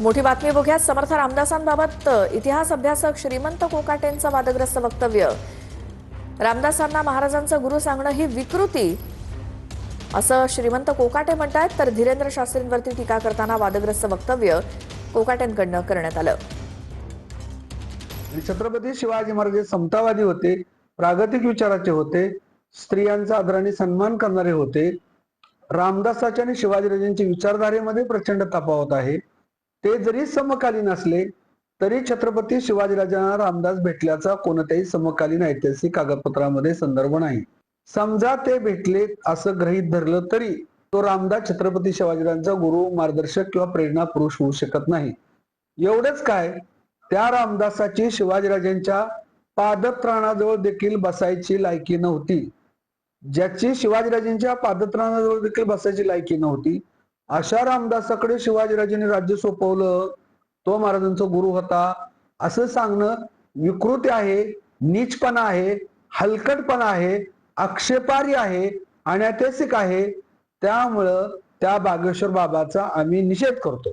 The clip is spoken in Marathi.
मोठी बातमी बघूयात. समर्थ रामदासांबाबत इतिहास अभ्यासक श्रीमंत कोकाटेंचं वादग्रस्त वक्तव्य. रामदासांना महाराजांचा गुरु सांगणं ही विकृती असं श्रीमंत कोकाटे म्हणतात, तर धीरेंद्र शास्त्रींवरती टीका करताना वादग्रस्त वक्तव्य कोकाटेंकडनं करण्यात आलं. छत्रपती शिवाजी महाराज समतावादी होते, प्रागतिक विचाराचे होते, स्त्रियांचा आदराने सन्मान करणारे होते. रामदासाच्या आणि शिवाजीराजांच्या विचारधारेमध्ये प्रचंड तफावत आहे. ते जरी समकालीन असले तरी छत्रपती शिवाजीराजांना रामदास भेटल्याचा कोणत्याही समकालीन ऐतिहासिक कागदपत्रामध्ये संदर्भ नाही. समजा ते भेटले असं गृहीत धरलं तरी तो रामदास छत्रपती शिवाजीराजांचा गुरु, मार्गदर्शक किंवा प्रेरणा पुरुष होऊ शकत नाही. एवढंच काय, त्या रामदासाची शिवाजीराजांच्या पादत्राणाजवळ देखील बसायची लायकी नव्हती. ज्याची शिवाजीराजांच्या पादत्राणाजवळ देखील बसायची लायकी नव्हती, अशा रामदासाकडे शिवाजीराजांनी राज्य सोपवलं, तो महाराजांचा गुरु होता असं सांगणं विकृती आहे, नीचपणा आहे, हलकटपणा आहे, आक्षेपार्ह आहे, अनैतिहासिक आहे. त्यामुळं त्या बागेश्वर बाबाचा आम्ही निषेध करतो.